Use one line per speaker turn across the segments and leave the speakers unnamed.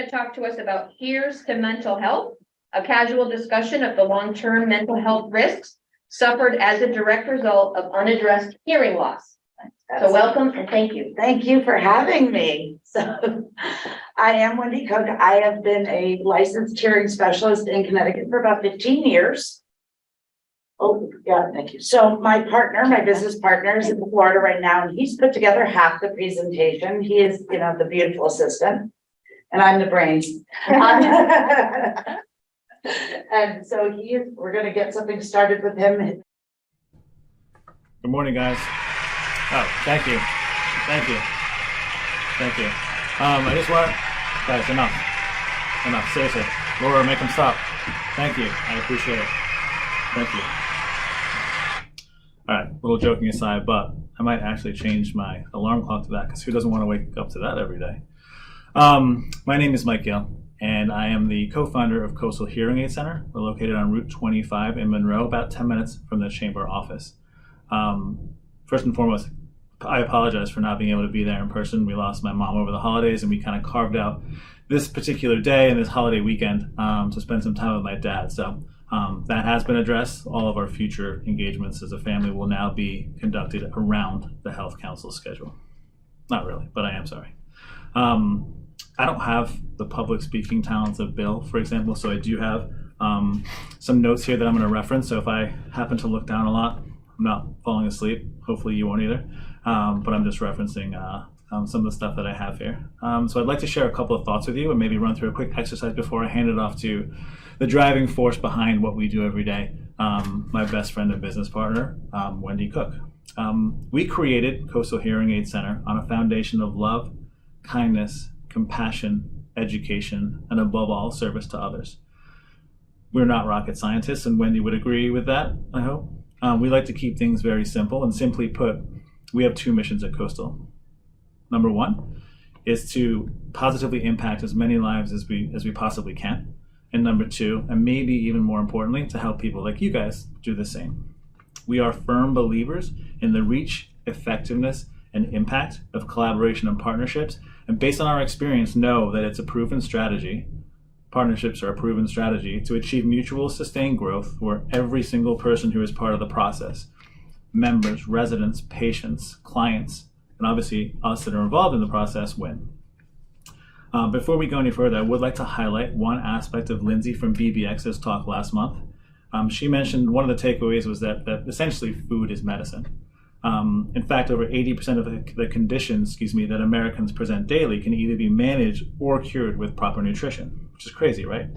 to talk to us about Here's to Mental Health, a casual discussion of the long-term mental health risks suffered as a direct result of unaddressed hearing loss. So welcome and thank you.
Thank you for having me. So I am Wendy Cook. I have been a licensed hearing specialist in Connecticut for about 15 years. Oh, yeah, thank you. So my business partner is in Florida right now, and he's put together half the presentation. He is, the beautiful assistant, and I'm the brains. And so we're going to get something started with him.
Good morning, guys. Oh, thank you. Thank you. Thank you. I just want, guys, enough, seriously. Laura, make them stop. Thank you, I appreciate it. Thank you. All right, a little joking aside, but I might actually change my alarm clock to that because who doesn't want to wake up to that every day? My name is Mike Gill, and I am the co-founder of Coastal Hearing Aid Center. We're located on Route 25 in Monroe, about 10 minutes from the chamber office. First and foremost, I apologize for not being able to be there in person. We lost my mom over the holidays, and we kind of carved out this particular day and this holiday weekend to spend some time with my dad. So that has been addressed. All of our future engagements as a family will now be conducted around the Health Council schedule. Not really, but I am sorry. I don't have the public speaking talents of Bill, for example, so I do have some notes here that I'm going to reference. So if I happen to look down a lot, I'm not falling asleep. Hopefully you won't either. But I'm just referencing some of the stuff that I have here. So I'd like to share a couple of thoughts with you and maybe run through a quick exercise before I hand it off to the driving force behind what we do every day, my best friend and business partner, Wendy Cook. We created Coastal Hearing Aid Center on a foundation of love, kindness, compassion, education, and above all, service to others. We're not rocket scientists, and Wendy would agree with that, I hope. We like to keep things very simple, and simply put, we have two missions at Coastal. Number one is to positively impact as many lives as we possibly can. And number two, and maybe even more importantly, to help people like you guys do the same. We are firm believers in the reach, effectiveness, and impact of collaboration and partnerships. And based on our experience, know that it's a proven strategy. Partnerships are a proven strategy to achieve mutual sustained growth where every single person who is part of the process, members, residents, patients, clients, and obviously us that are involved in the process win. Before we go any further, I would like to highlight one aspect of Lindsay from BBX's talk last month. She mentioned one of the takeaways was that essentially food is medicine. In fact, over 80% of the conditions, that Americans present daily can either be managed or cured with proper nutrition, which is crazy, right?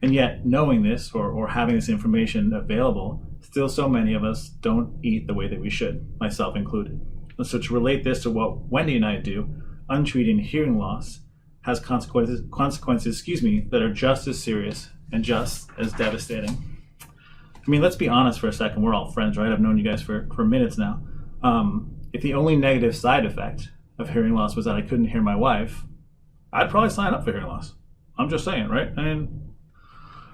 And yet, knowing this or having this information available, still so many of us don't eat the way that we should, myself included. And so to relate this to what Wendy and I do, untreated hearing loss has consequences, that are just as serious and just as devastating. I mean, let's be honest for a second. We're all friends, right? I've known you guys for minutes now. If the only negative side effect of hearing loss was that I couldn't hear my wife, I'd probably sign up for hearing loss. I'm just saying, right?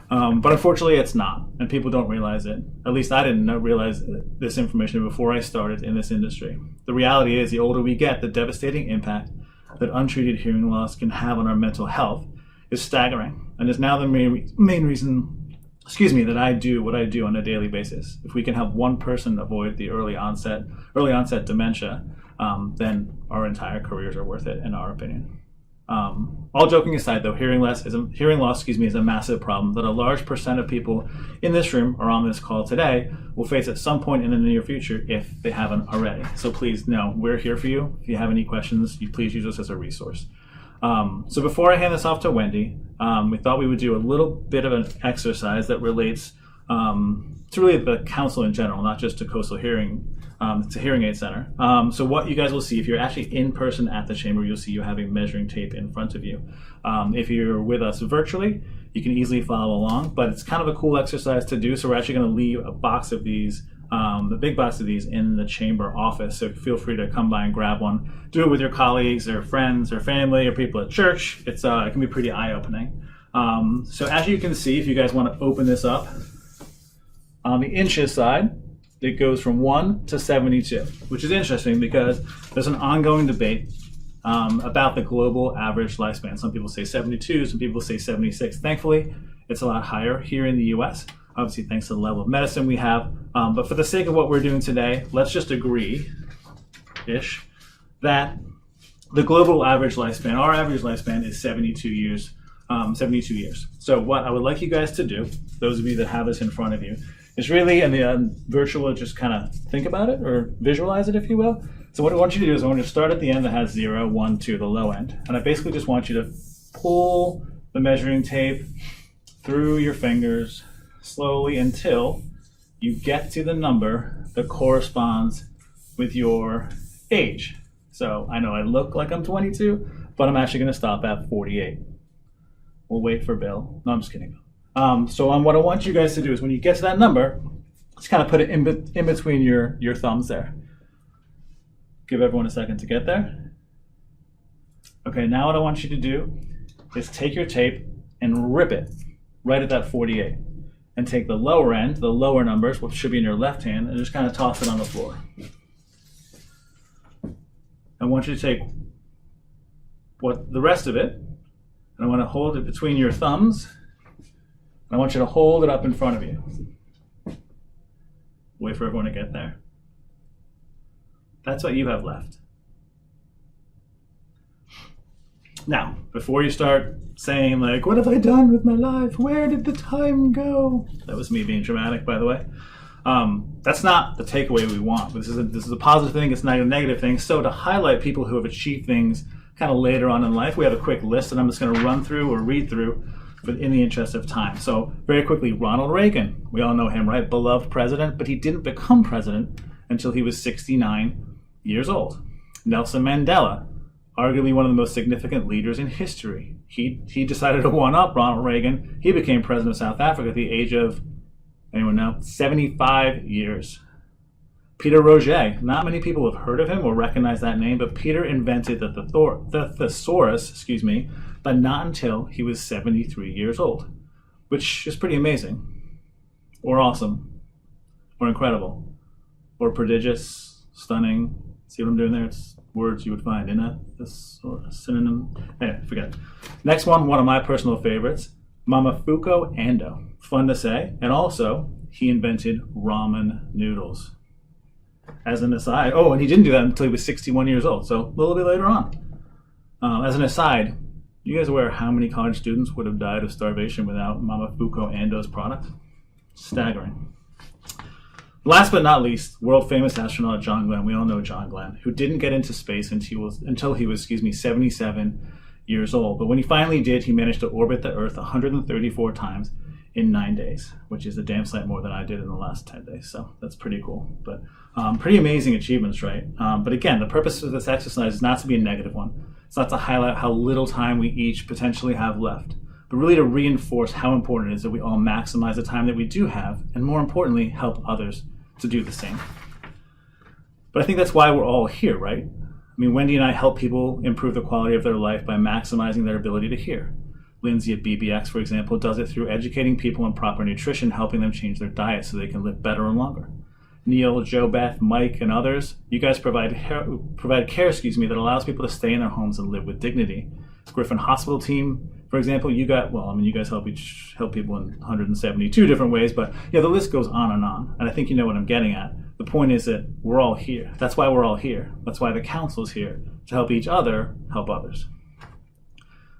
But unfortunately, it's not, and people don't realize it. At least I didn't realize this information before I started in this industry. The reality is, the older we get, the devastating impact that untreated hearing loss can have on our mental health is staggering, and is now the main reason, that I do what I do on a daily basis. If we can help one person avoid the early onset dementia, then our entire careers are worth it, in our opinion. All joking aside, though, hearing loss is a massive problem that a large percent of people in this room or on this call today will face at some point in the near future if they haven't already. So please know we're here for you. If you have any questions, you please use us as a resource. So before I hand this off to Wendy, we thought we would do a little bit of an exercise that relates to really the council in general, not just to Coastal Hearing, to Hearing Aid Center. So what you guys will see, if you're actually in person at the chamber, you'll see you have a measuring tape in front of you. If you're with us virtually, you can easily follow along, but it's kind of a cool exercise to do. So we're actually going to leave a box of these, the big box of these, in the chamber office. So feel free to come by and grab one. Do it with your colleagues or friends or family or people at church. It can be pretty eye-opening. So as you can see, if you guys want to open this up, on the inches side, it goes from 1 to 72, which is interesting because there's an ongoing debate about the global average lifespan. Some people say 72, some people say 76. Thankfully, it's a lot higher here in the US, obviously thanks to the level of medicine we have. But for the sake of what we're doing today, let's just agree-ish that the global average lifespan, our average lifespan is 72 years. 72 years. So what I would like you guys to do, those of you that have this in front of you, is really, in the virtual, just kind of think about it or visualize it, if you will. So what I want you to do is I want you to start at the end that has 0, 1, 2, the low end. And I basically just want you to pull the measuring tape through your fingers slowly until you get to the number that corresponds with your age. So I know I look like I'm 22, but I'm actually going to stop at 48. We'll wait for Bill. No, I'm just kidding. What I want you guys to do is when you get to that number, just kind of put it in between your thumbs there. Give everyone a second to get there. Okay, now what I want you to do is take your tape and rip it right at that 48. And take the lower end, the lower numbers, which should be in your left hand, and just kind of toss it on the floor. I want you to take the rest of it, and I want to hold it between your thumbs. And I want you to hold it up in front of you. Wait for everyone to get there. That's what you have left. Now, before you start saying like, what have I done with my life? Where did the time go? That was me being dramatic, by the way. That's not the takeaway we want. This is a positive thing, it's not a negative thing. So to highlight people who have achieved things kind of later on in life, we have a quick list that I'm just going to run through or read through in the interest of time. So very quickly, Ronald Reagan. We all know him, right? Beloved president, but he didn't become president until he was 69 years old. Nelson Mandela, arguably one of the most significant leaders in history. He decided to one-up Ronald Reagan. He became president of South Africa at the age of, anyone know, 75 years. Peter Roget. Not many people have heard of him or recognize that name, but Peter invented the thesaurus, but not until he was 73 years old, which is pretty amazing, or awesome, or incredible, or prodigious, stunning. See what I'm doing there? It's words you would find in a synonym. Anyway, forget it. Next one of my personal favorites, Mamofuku Ando. Fun to say. And also, he invented ramen noodles. As an aside, and he didn't do that until he was 61 years old, so a little bit later on. As an aside, you guys aware how many college students would have died of starvation without Mamofuku Ando's product? Staggering. Last but not least, world famous astronaut John Glenn. We all know John Glenn, who didn't get into space until he was 77 years old. But when he finally did, he managed to orbit the Earth 134 times in 9 days, which is a damn sight more than I did in the last 10 days. So that's pretty cool. But pretty amazing achievements, right? But again, the purpose of this exercise is not to be a negative one. It's not to highlight how little time we each potentially have left, but really to reinforce how important it is that we all maximize the time that we do have, and more importantly, help others to do the same. But I think that's why we're all here, right? I mean, Wendy and I help people improve the quality of their life by maximizing their ability to hear. Lindsay at BBX, for example, does it through educating people on proper nutrition, helping them change their diet so they can live better and longer. Neil, Joe, Beth, Mike, and others, you guys provide care that allows people to stay in their homes and live with dignity. Griffin Hospital team, for example, you guys help people in 172 different ways, but the list goes on. And I think you know what I'm getting at. The point is that we're all here. That's why we're all here. That's why the council's here, to help each other help others.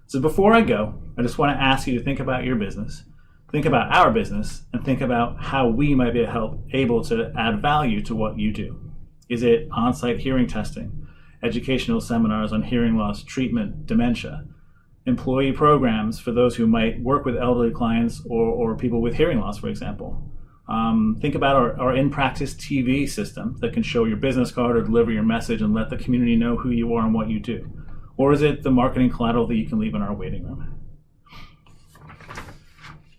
So before I go, I just want to ask you to think about your business, think about our business, and think about how we might be able to add value to what you do. Is it on-site hearing testing, educational seminars on hearing loss, treatment, dementia, employee programs for those who might work with elderly clients or people with hearing loss, for example? Think about our in-practice TV system that can show your business card or deliver your message and let the community know who you are and what you do. Or is it the marketing collateral that you can leave in our waiting room?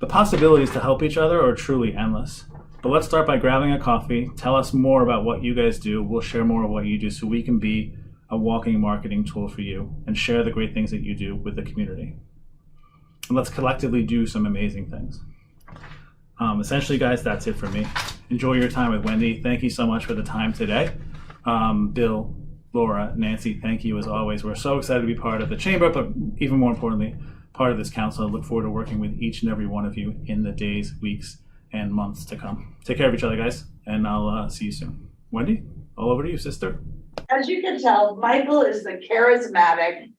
The possibilities to help each other are truly endless. But let's start by grabbing a coffee. Tell us more about what you guys do. We'll share more of what you do so we can be a walking marketing tool for you and share the great things that you do with the community. And let's collectively do some amazing things. Essentially, guys, that's it for me. Enjoy your time with Wendy. Thank you so much for the time today. Bill, Laura, Nancy, thank you as always. We're so excited to be part of the chamber, but even more importantly, part of this council. I look forward to working with each and every one of you in the days, weeks, and months to come. Take care of each other, guys, and I'll see you soon. Wendy, all over to you, sister.
As you can tell, Michael is the charismatic,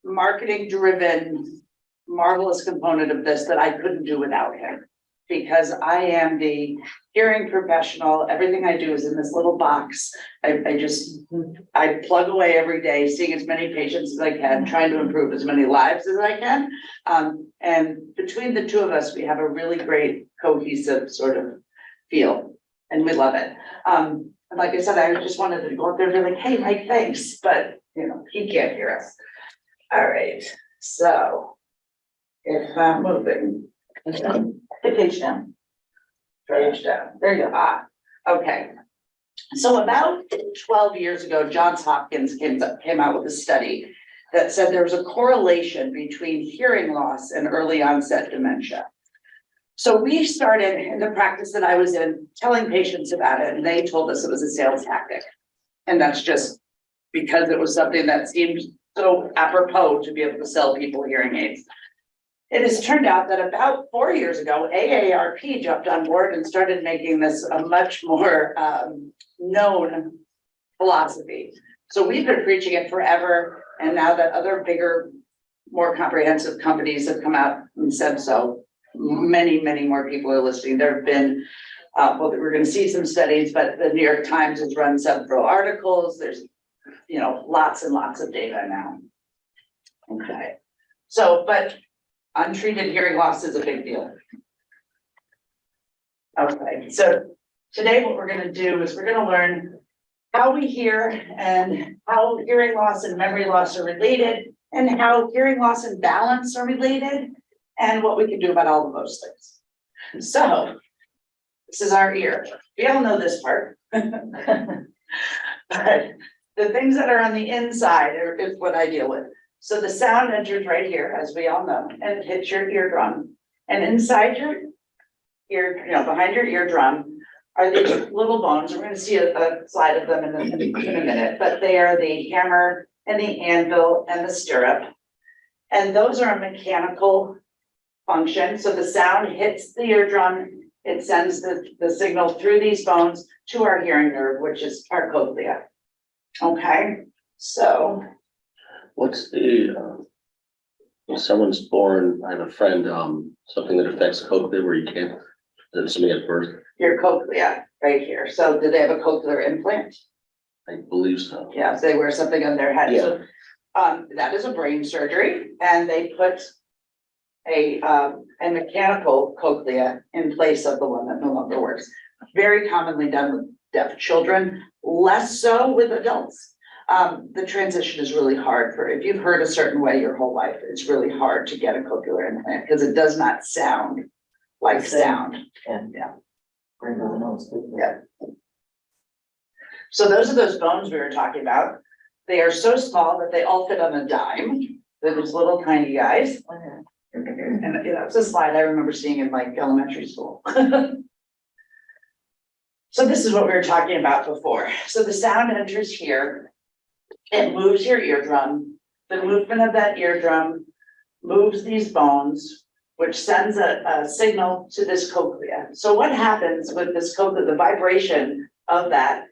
marketing-driven, marvelous component of this that I couldn't do without him. Because I am the hearing professional. Everything I do is in this little box. I plug away every day, seeing as many patients as I can, trying to improve as many lives as I can. And between the two of us, we have a really great cohesive sort of feel, and we love it. And like I said, I just wanted to go up there and be like, hey, Mike, thanks, but you know, he can't hear us. All right, so if I'm moving. Page down. Page down. There you are. Okay. So about 12 years ago, Johns Hopkins came out with a study that said there was a correlation between hearing loss and early onset dementia. So we started in the practice that I was in telling patients about it, and they told us it was a sales tactic. And that's just because it was something that seemed so apropos to be able to sell people hearing aids. It has turned out that about 4 years ago, AARP jumped on board and started making this a much more known philosophy. So we've been preaching it forever. And now that other bigger, more comprehensive companies have come out and said so, many, many more people are listening. There have been, well, we're going to see some studies, but the New York Times has run several articles. There's, you know, lots and lots of data now. Okay. So, but untreated hearing loss is a big deal. Okay, so today what we're going to do is we're going to learn how we hear and how hearing loss and memory loss are related, and how hearing loss and balance are related, and what we can do about all of those things. So this is our ear. We all know this part. But the things that are on the inside is what I deal with. So the sound enters right here, as we all know, and it hits your eardrum. And inside your ear, you know, behind your eardrum are these little bones. We're going to see a slide of them in a minute, but they are the hammer and the anvil and the stirrup. And those are a mechanical function. So the sound hits the eardrum, it sends the signal through these bones to our hearing nerve, which is our cochlea. Okay, so.
What's the, when someone's born, I have a friend, something that affects cochlea where you can't, that somebody at birth?
Your cochlea, right here. So do they have a cochlear implant?
I believe so.
Yeah, so they wear something on their head.
Yeah.
So that is a brain surgery, and they put a mechanical cochlea in place of the one that no longer works. Very commonly done with deaf children, less so with adults. The transition is really hard if you've heard a certain way your whole life, it's really hard to get a cochlear implant because it does not sound like sound. Yeah. Yeah. So those are those bones we were talking about. They are so small that they all fit on a dime. They're these little tiny guys. And you know, it's a slide I remember seeing in like elementary school. So this is what we were talking about before. So the sound enters here. It moves your eardrum. The movement of that eardrum moves these bones, which sends a signal to this cochlea. So what happens with this cochlea, the vibration of that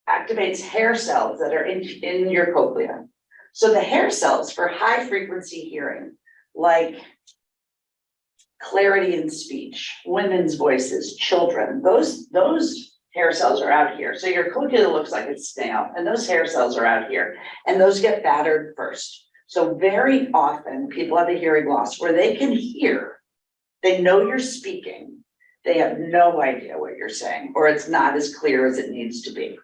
activates hair cells that are in your cochlea. So the hair cells for high frequency hearing, like clarity in speech, women's voices, children, those hair cells are out here. So your cochlea looks like it's stale, and those hair cells are out here, and those get battered first. So very often people have a hearing loss where they can hear, they know you're speaking, they have no idea what you're saying, or it's not as clear as it needs to be.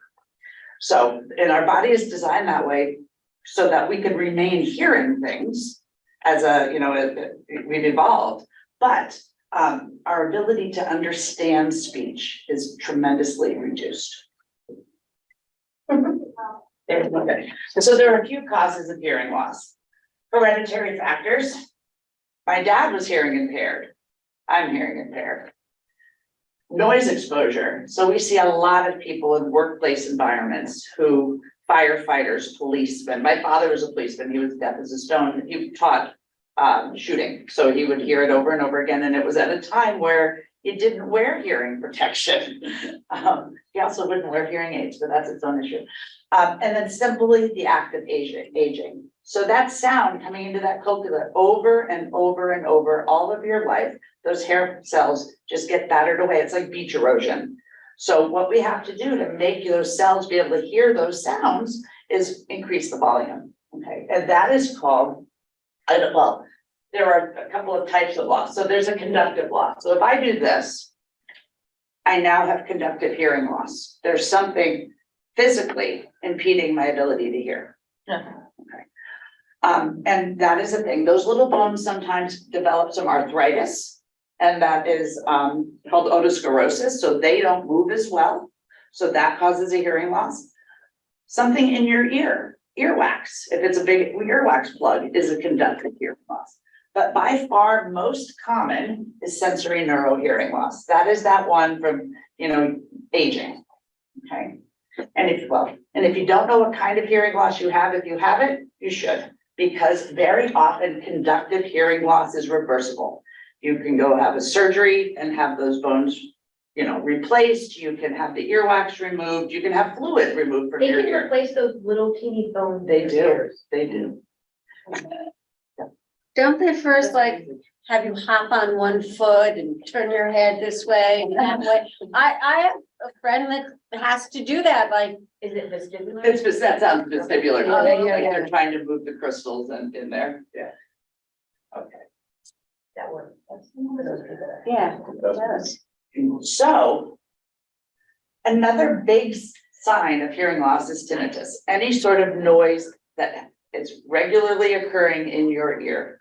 So, and our body is designed that way so that we can remain hearing things as we've evolved, but our ability to understand speech is tremendously reduced. Okay. So there are a few causes of hearing loss. Hereditary factors. My dad was hearing impaired. I'm hearing impaired. Noise exposure. So we see a lot of people in workplace environments who firefighters, policemen. My father was a policeman. He was deaf as a stone. He taught shooting. So he would hear it over and over again. And it was at a time where you didn't wear hearing protection. He also wouldn't wear hearing aids, but that's its own issue. And then simply the act of aging. So that sound coming into that cochlea over and over and over all of your life, those hair cells just get battered away. It's like beach erosion. So what we have to do to make those cells be able to hear those sounds is increase the volume. Okay, and that is called, well, there are a couple of types of loss. So there's a conductive loss. So if I do this, I now have conductive hearing loss. There's something physically impeding my ability to hear. Okay. And that is a thing. Those little bones sometimes develop some arthritis, and that is called otosclerosis. So they don't move as well. So that causes a hearing loss. Something in your ear, earwax, if it's a big earwax plug, is a conductive hearing loss. But by far most common is sensory neurohearing loss. That is that one from, aging. Okay. And if you don't know what kind of hearing loss you have, if you have it, you should, because very often conductive hearing loss is reversible. You can go have a surgery and have those bones, replaced. You can have the earwax removed. You can have fluid removed from
They
your
can
ear.
replace those little teeny bones.
They
in
do.
your ears.
They do.
Don't they first have you hop on one foot and turn your head this way and that way? I have a friend that has to do that,
Is it vestibular?
That sounds vestibular.
Oh, yeah.
They're trying to move the crystals in there. Yeah. Okay.
That works.
yeah, it does.
So another big sign of hearing loss is tinnitus, any sort of noise that is regularly occurring in your ear.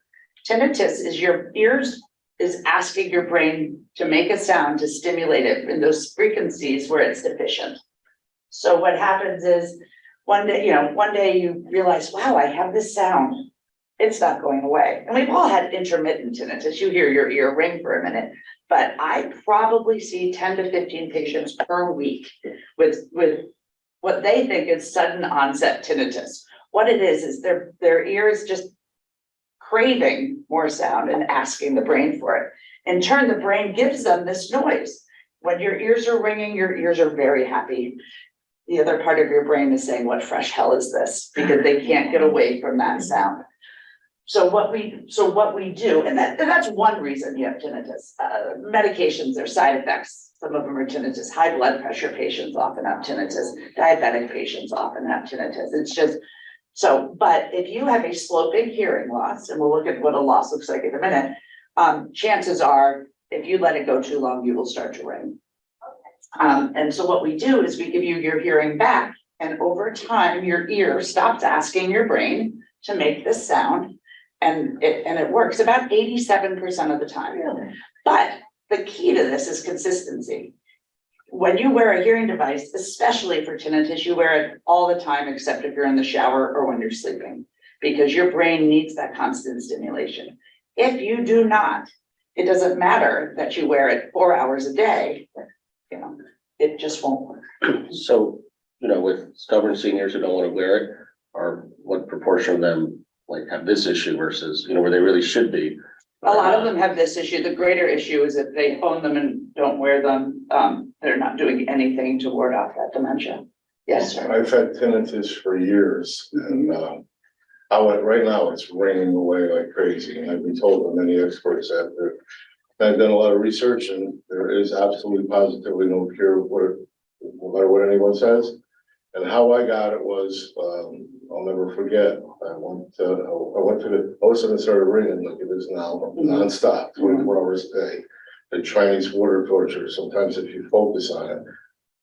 Tinnitus is your ears is asking your brain to make a sound to stimulate it in those frequencies where it's deficient. So what happens is one day you realize, wow, I have this sound. It's not going away. And we've all had intermittent tinnitus. You hear your ear ring for a minute, but I probably see 10 to 15 patients per week with what they think is sudden onset tinnitus. What it is their ear is just craving more sound and asking the brain for it. In turn, the brain gives them this noise. When your ears are ringing, your ears are very happy. The other part of your brain is saying, what fresh hell is this? Because they can't get away from that sound. So what we do, and that's one reason you have tinnitus. Medications, their side effects. Some of them are tinnitus. High blood pressure patients often have tinnitus. Diabetic patients often have tinnitus. It's just so. But if you have a sloping hearing loss, and we'll look at what a loss looks like in a minute, chances are, if you let it go too long, you will start to ring. And so what we do is we give you your hearing back, and over time, your ear stops asking your brain to make this sound. And it works about 87% of the time. Really? But the key to this is consistency. When you wear a hearing device, especially for tinnitus, you wear it all the time, except if you're in the shower or when you're sleeping, because your brain needs that constant stimulation. If you do not, it doesn't matter that you wear it 4 hours a day, it just won't work.
So, with stubborn seniors who don't want to wear it, or what proportion of them have this issue versus, where they really should be?
A lot of them have this issue. The greater issue is if they own them and don't wear them, they're not doing anything to ward off that dementia. Yes, sir.
I've had tinnitus for years, and right now it's ringing away like crazy. And I've been told by many experts that I've done a lot of research, and there is absolutely positively no cure for it, no matter what anyone says. And how I got it was, I'll never forget. I went to the host and it started ringing like it is now, nonstop, 24 hours a day. The Chinese water torture, sometimes if you focus on it.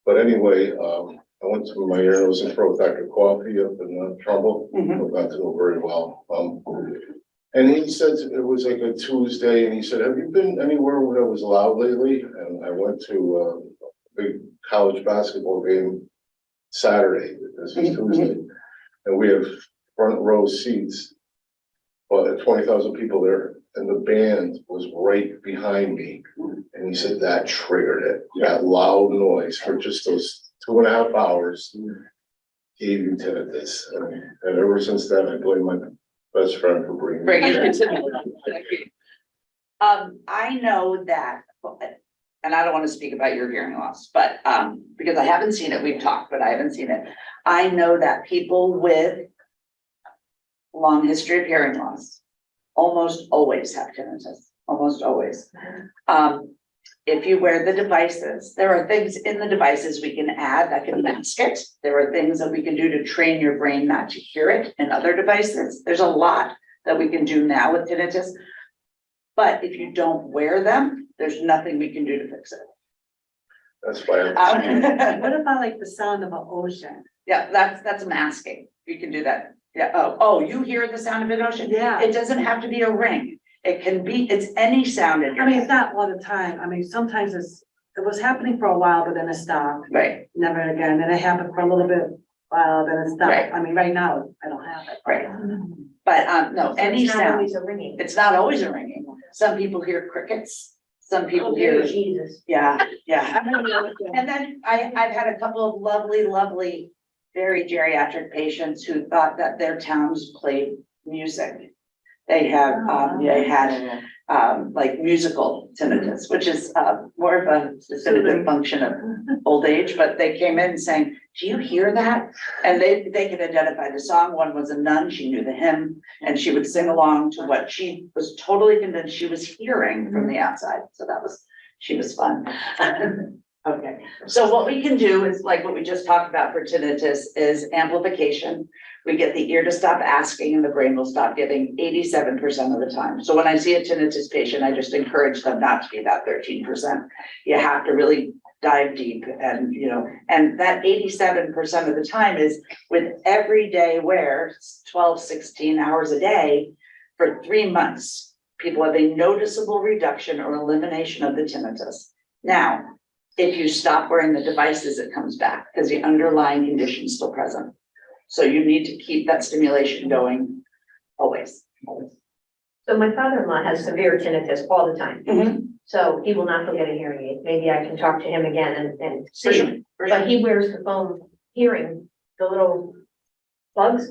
But anyway, I went to my ear, nose, and throat Dr. Coffee up in Trumbull. I got to know very well. And he said it was like a Tuesday, and he said, "Have you been anywhere where it was loud lately?" And I went to a big college basketball game Saturday, this is Tuesday, and we have front row seats, but 20,000 people there, and the band was right behind me. And he said that triggered it. That loud noise for just those 2.5 hours gave you tinnitus. And ever since then, I blame my best friend for bringing it.
I know that, and I don't want to speak about your hearing loss, but, because I haven't seen it, we've talked, but I haven't seen it. I know that people with long history of hearing loss almost always have tinnitus, almost always. If you wear the devices, there are things in the devices we can add that can mask it. There are things that we can do to train your brain not to hear it in other devices. There's a lot that we can do now with tinnitus. But if you don't wear them, there's nothing we can do to fix it.
That's why
What about like the sound of an ocean?
Yeah, that's masking. You can do that. Yeah, you hear the sound of an ocean?
Yeah.
It doesn't have to be a ring. It can be, it's any sound in your
I mean,
head.
it's not all the time. I mean, sometimes it was happening for a while, but then it stopped,
Right,
never again. Then it happened for a little bit, then it stopped.
Right.
I mean, right now, I don't have it.
right. But, no, any
It's not
sound.
always a ringing.
It's not always a ringing. Some people hear crickets. Some people hear,
Jesus.
yeah. And then I've had a couple of lovely, very geriatric patients who thought that their towns played music. They had like musical tinnitus, which is more of a definitive function of old age, but they came in saying, do you hear that? And they could identify the song. One was a nun, she knew the hymn, and she would sing along to what she was totally convinced she was hearing from the outside. So she was fun. Okay, so what we can do is like what we just talked about for tinnitus is amplification. We get the ear to stop asking and the brain will stop giving 87% of the time. So when I see a tinnitus patient, I just encourage them not to be that 13%. You have to really dive deep and, and that 87% of the time is with everyday wear, 12, 16 hours a day for 3 months. People have a noticeable reduction or elimination of the tinnitus. Now, if you stop wearing the devices, it comes back because the underlying condition is still present. So you need to keep that stimulation going always.
So my father-in-law has severe tinnitus all the time.
Mhm.
So he will not go get a hearing aid. Maybe I can talk to him again and
For
see.
sure, for
But
sure.
he wears the foam hearing, the little plugs,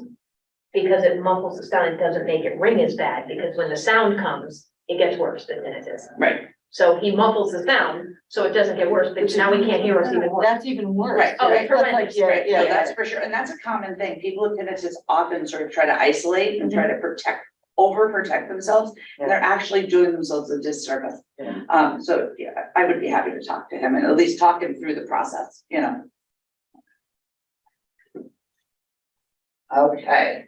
because it muffles the sound. It doesn't make it ring as bad, because when the sound comes, it gets worse than tinnitus.
Right,
So he muffles the sound, so it doesn't get worse, but now he can't hear us even worse.
That's even worse.
right.
Oh,
right.
it's horrendous.
Right, no, that's for sure. And that's a common thing. People with tinnitus often sort of try to isolate and try to overprotect themselves. And they're actually doing themselves a disservice. So yeah, I would be happy to talk to him and at least talk him through the process, Okay.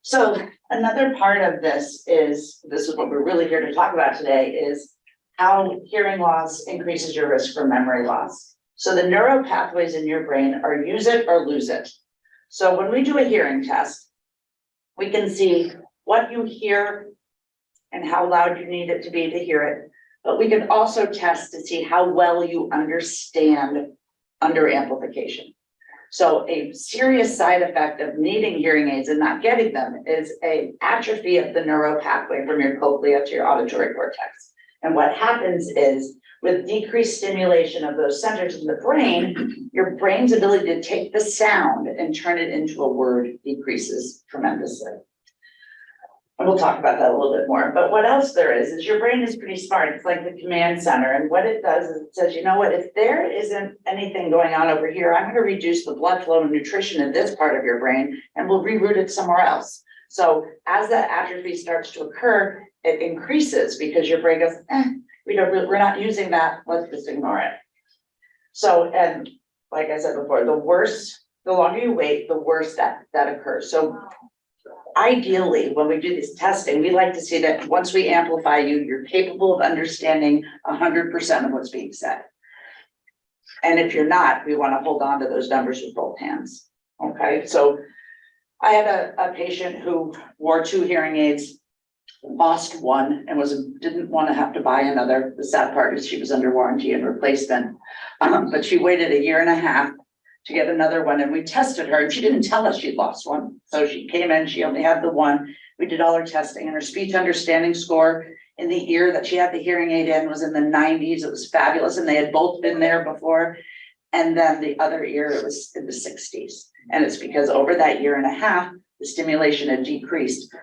So another part of this is what we're really here to talk about today is how hearing loss increases your risk for memory loss. So the neural pathways in your brain are use it or lose it. So when we do a hearing test, we can see what you hear and how loud you need it to be to hear it. But we can also test to see how well you understand under amplification. So a serious side effect of needing hearing aids and not getting them is an atrophy of the neural pathway from your cochlea to your auditory cortex. And what happens is with decreased stimulation of those centers in the brain, your brain's ability to take the sound and turn it into a word decreases tremendously. And we'll talk about that a little bit more. But what else there is your brain is pretty smart. It's like the command center. And what it does is it says, you know what, if there isn't anything going on over here, I'm going to reduce the blood flow and nutrition in this part of your brain and we'll reroute it somewhere else. So as that atrophy starts to occur, it increases because your brain goes, we're not using that. Let's just ignore it. So, and like I said before, the longer you wait, the worse that occurs. So ideally, when we do this testing, we like to see that once we amplify you, you're capable of understanding 100% of what's being said. And if you're not, we want to hold on to those numbers with both hands. Okay, so I had a patient who wore 2 hearing aids, lost one, and didn't want to have to buy another. The sad part is she was under warranty and replacement, but she waited 1.5 years to get another one, and we tested her and she didn't tell us she'd lost one. So she came in, she only had the one. We did all her testing, and her speech understanding score in the ear that she had the hearing aid in was in the 90s. It was fabulous, and they had both been there before. And then the other ear, it was in the 60s. And it's because over that year and a half, the stimulation had decreased.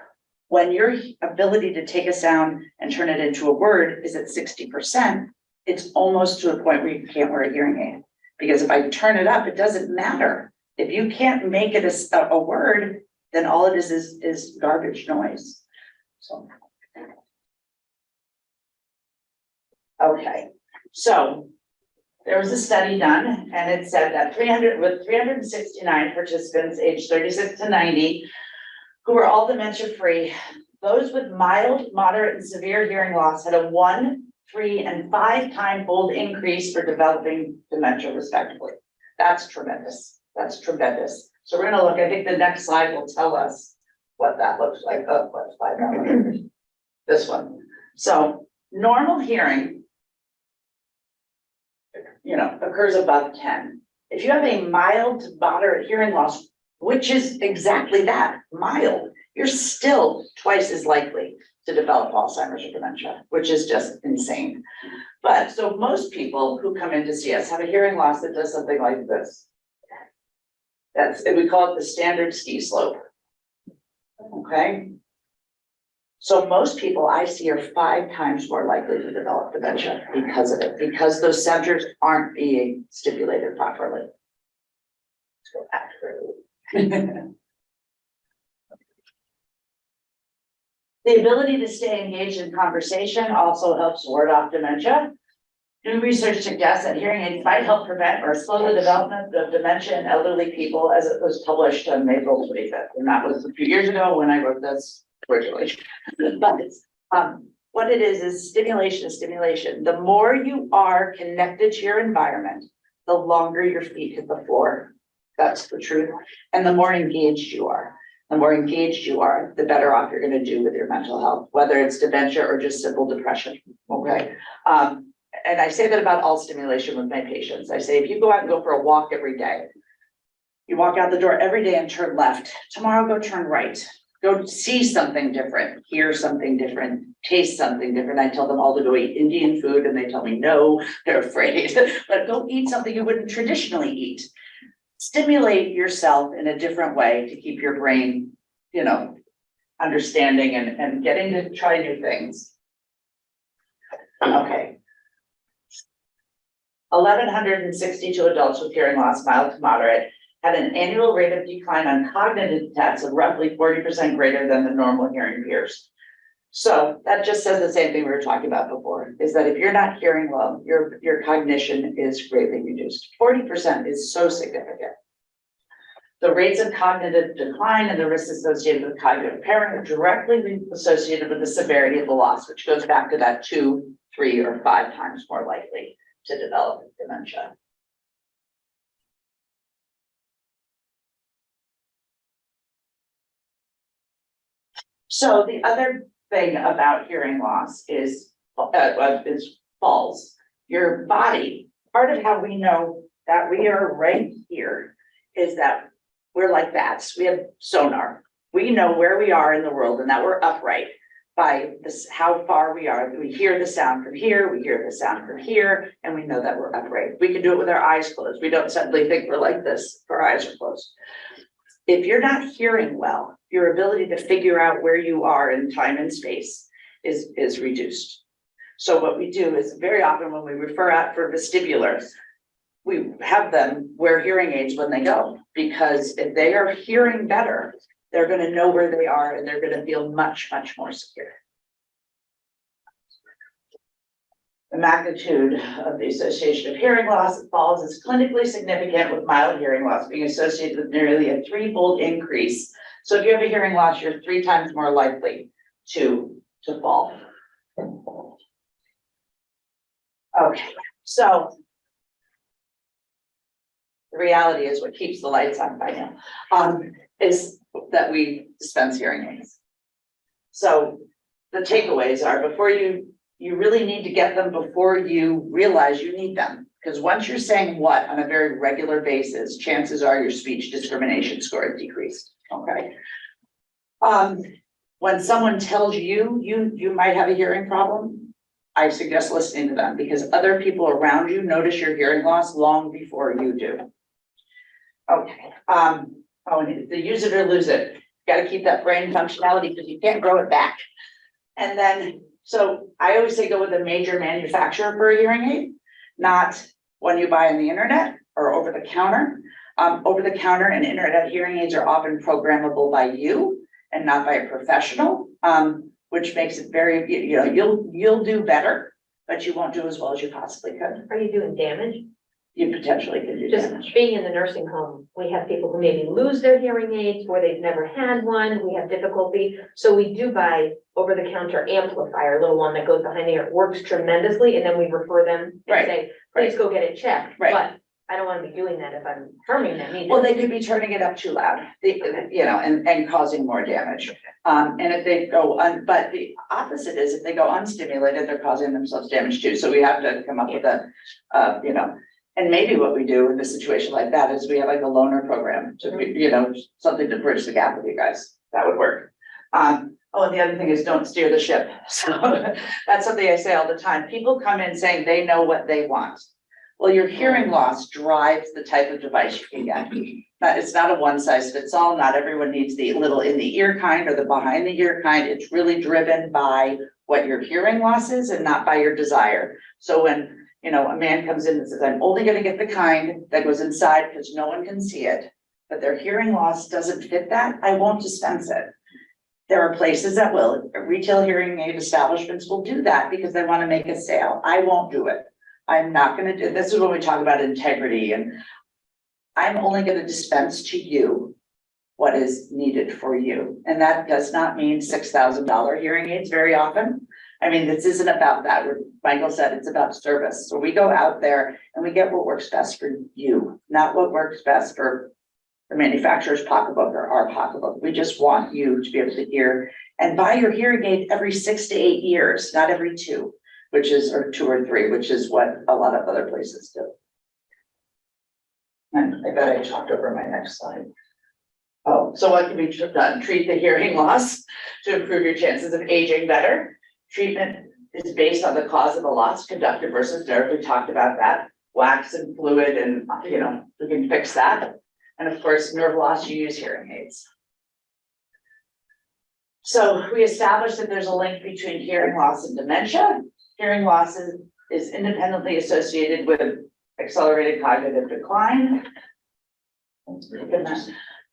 When your ability to take a sound and turn it into a word is at 60%, it's almost to a point where you can't wear a hearing aid. Because if I turn it up, it doesn't matter. If you can't make it a word, then all it is garbage noise. So. Okay, so there was a study done, and it said that 369 participants aged 36 to 90, who were all dementia-free, those with mild, moderate, and severe hearing loss had a 1, 3, and 5-time-fold increase for developing dementia, respectively. That's tremendous. That's tremendous. So we're gonna look, I think the next slide will tell us what that looks like. Oh, let's find that one. This one. So normal hearing, occurs above 10. If you have a mild to moderate hearing loss, which is exactly that, mild, you're still twice as likely to develop Alzheimer's or dementia, which is just insane. But so most people who come in to see us have a hearing loss that does something like this. We call it the standard ski slope. Okay. So most people I see are 5 times more likely to develop dementia because of it, because those centers aren't being stimulated properly. Let's go back through. The ability to stay engaged in conversation also helps ward off dementia. New research suggests that hearing aids might help prevent or slow the development of dementia in elderly people, as it was published on April 25th. And that was a few years ago when I wrote this originally. But what it is stimulation is stimulation. The more you are connected to your environment, the longer your feet hit the floor. That's the truth. And the more engaged you are. The more engaged you are, the better off you're going to do with your mental health, whether it's dementia or just simple depression. Okay. And I say that about all stimulation with my patients. I say, if you go out and go for a walk every day, you walk out the door every day and turn left. Tomorrow, go turn right. Go see something different, hear something different, taste something different. I tell them all to go eat Indian food, and they tell me no, they're afraid. But go eat something you wouldn't traditionally eat. Stimulate yourself in a different way to keep your brain, understanding and getting to try new things. Okay. 1,162 adults with hearing loss, mild to moderate, had an annual rate of decline on cognitive tests of roughly 40% greater than the normal hearing peers. So that just says the same thing we were talking about before, is that if you're not hearing well, your cognition is greatly reduced. 40% is so significant. The rates of cognitive decline and the risks associated with cognitive impairment are directly associated with the severity of the loss, which goes back to that 2, 3, or 5 times more likely to develop dementia. So the other thing about hearing loss is falls. Your body, part of how we know that we are right here is that we're like bats. We have sonar. We know where we are in the world and that we're upright by this, how far we are. We hear the sound from here, we hear the sound from here, and we know that we're upright. We can do it with our eyes closed. We don't suddenly think we're like this if our eyes are closed. If you're not hearing well, your ability to figure out where you are in time and space is reduced. So what we do is very often when we refer out for vestibular, we have them wear hearing aids when they go, because if they are hearing better, they're going to know where they are and they're going to feel much, much more secure. The magnitude of the association of hearing loss and falls is clinically significant, with mild hearing loss being associated with nearly a 3-fold increase. So if you have a hearing loss, you're 3 times more likely to fall. Okay, so the reality is what keeps the lights on by now, is that we dispense hearing aids. So the takeaways are, before you really need to get them before you realize you need them. Because once you're saying what on a very regular basis, chances are your speech discrimination score is decreased. Okay. when someone tells you, you might have a hearing problem, I suggest listening to them because other people around you notice your hearing loss long before you do. Okay, and the use it or lose it, got to keep that brain functionality because you can't grow it back. And then, so I always say go with a major manufacturer for a hearing aid, not one you buy on the internet or over the counter. Over the counter and internet hearing aids are often programmable by you and not by a professional, which makes it very, you'll do better, but you won't do as well as you possibly could.
Are you doing damage?
You potentially could do
Just
damage.
being in the nursing home, we have people who maybe lose their hearing aids or they've never had one. We have difficulty. So we do buy over-the-counter amplifier, a little one that goes behind the ear. It works tremendously. And then we refer them and
Right,
say, please go get it checked.
Right.
But I don't want to be doing that if I'm harming them either.
Well, they could be turning it up too loud, and causing more damage. And if they go but the opposite is if they go unstimulated, they're causing themselves damage too. So we have to come up with a, and maybe what we do in a situation like that is we have like a loaner program to, something to bridge the gap with you guys. That would work. And the other thing is don't steer the ship. So that's something I say all the time. People come in saying they know what they want. Well, your hearing loss drives the type of device you can get. It's not a one size fits all. Not everyone needs the little in the ear kind or the behind the ear kind. It's really driven by what your hearing loss is and not by your desire. So when, a man comes in and says, I'm only going to get the kind that goes inside because no one can see it, but their hearing loss doesn't fit that, I won't dispense it. There are places that will, retail hearing aid establishments will do that because they want to make a sale. I won't do it. I'm not going to do, this is when we talk about integrity, and I'm only going to dispense to you what is needed for you. And that does not mean $6,000 hearing aids very often. I mean, this isn't about that. Michael said it's about service. So we go out there and we get what works best for you, not what works best for the manufacturer's pocketbook or our pocketbook. We just want you to be able to hear and buy your hearing aid every 6 to 8 years, not every 2. Or 2 or 3, which is what a lot of other places do. And I bet I talked over my next slide. Oh, so what can be done? Treat the hearing loss to improve your chances of aging better. Treatment is based on the cause of the loss, conductive versus nerve. We talked about that. Wax and fluid, and we can fix that. And of course, nerve loss, you use hearing aids. So we established that there's a link between hearing loss and dementia. Hearing loss is independently associated with accelerated cognitive decline.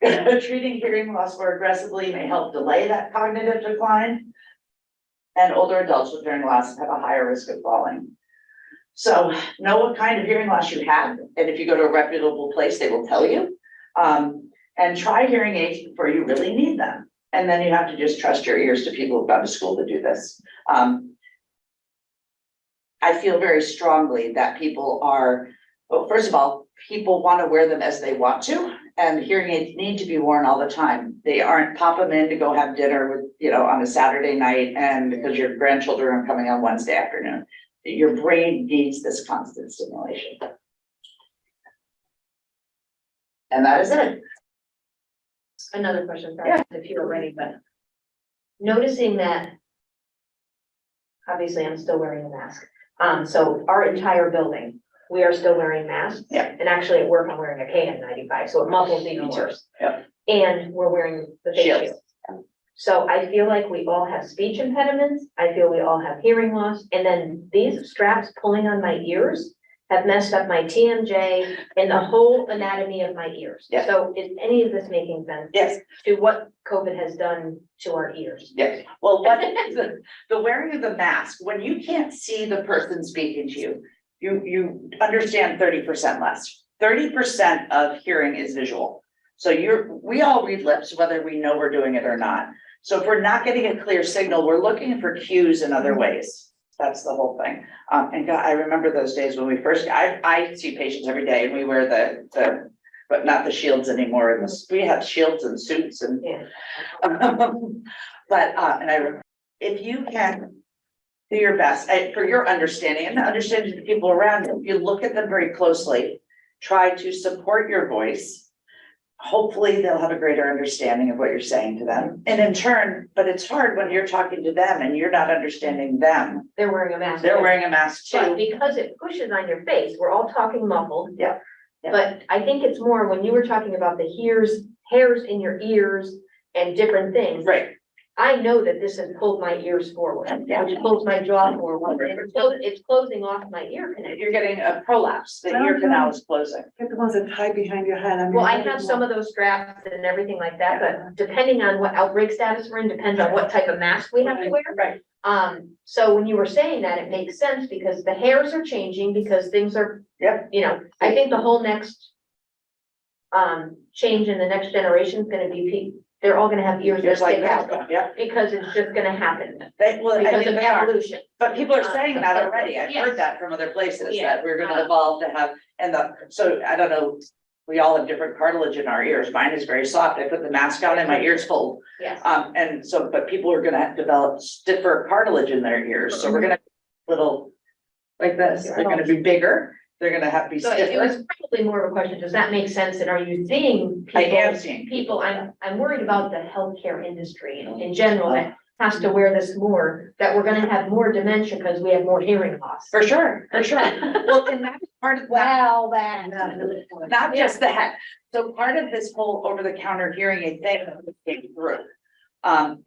Treating hearing loss more aggressively may help delay that cognitive decline. And older adults with hearing loss have a higher risk of falling. So know what kind of hearing loss you have. And if you go to a reputable place, they will tell you. And try hearing aids before you really need them. And then you have to just trust your ears to people who've gone to school to do this. I feel very strongly that people are, well, first of all, people want to wear them as they want to, and hearing aids need to be worn all the time. They aren't pop them in to go have dinner with, on a Saturday night and because your grandchildren are coming on Wednesday afternoon. Your brain needs this constant stimulation. And that is it.
Another question, if you were ready, but noticing that, obviously I'm still wearing a mask. So our entire building, we are still wearing masks.
Yeah.
And actually at work, I'm wearing a KN95, so it muffles even worse.
Yeah.
And we're wearing the face
Shields.
shields. So I feel like we all have speech impediments. I feel we all have hearing loss. And then these straps pulling on my ears have messed up my TMJ and the whole anatomy of my ears.
Yeah.
So is any of this making sense?
Yes.
To what COVID has done to our ears?
Yes. Well, what is the wearing of the mask, when you can't see the person speaking to you, you understand 30% less. 30% of hearing is visual. So we all read lips, whether we know we're doing it or not. So if we're not getting a clear signal, we're looking for cues in other ways. That's the whole thing. And God, I remember those days when we first, I see patients every day and we wear the but not the shields anymore. We have shields and suits and,
Yeah.
and if you can do your best for your understanding and the understanding of the people around you, if you look at them very closely, try to support your voice, hopefully they'll have a greater understanding of what you're saying to them. And in turn, but it's hard when you're talking to them and you're not understanding them.
They're wearing a mask.
They're wearing a mask
But
too.
because it pushes on your face, we're all talking muffled.
Yeah, yeah.
But I think it's more when you were talking about the hairs in your ears and different things.
Right.
I know that this has pulled my ears forward, which pulls my jaw forward, and it's closing off my ear canal.
You're getting a prolapse, the ear canal is closing.
Get the ones that tie behind your head. I mean.
Well, I have some of those straps and everything like that, but depending on what outbreak status we're in, depends on what type of mask we have to wear.
Right.
So when you were saying that, it makes sense because the hairs are changing because things are,
Yep.
you know, I think the whole next change in the next generation is gonna be, they're all gonna have ears that
Just like
stick out.
that, yeah.
Because it's just gonna happen,
Well, I
because
mean,
of
they are,
evolution.
but people are saying that already. I've
Yes.
heard that from other places,
Yeah.
that we're gonna evolve to have, so I don't know. We all have different cartilage in our ears. Mine is very soft. I put the mask on and my ears fold.
Yes.
And so, but people are gonna have to develop stiffer cartilage in their ears, so we're gonna little like this. They're gonna be bigger. They're gonna have to be
So it
stiffer.
was probably more of a question, does that make sense, and are you seeing
I
people?
am seeing
People, I'm worried about the healthcare industry in general, that has to wear this more, that we're gonna have more dementia because we have more hearing loss.
For sure, for sure. Well, and that's part of
Wow, that.
not just that. So part of this whole over-the-counter hearing aid thing that we came through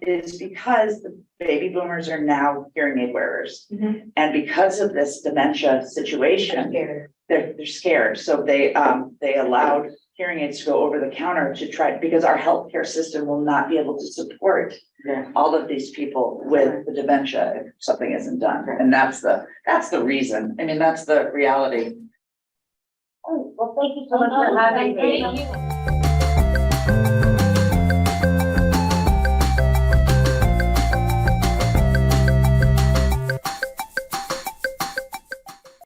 is because the baby boomers are now hearing aid wearers.
Mhm.
And because of this dementia situation, they're scared. So they allowed hearing aids to go over the counter to try, because our healthcare system will not be able to support all of these people with the dementia if something isn't done. And that's the reason. I mean, that's the reality.
Oh, well, thank you so much for having me.
Thank you.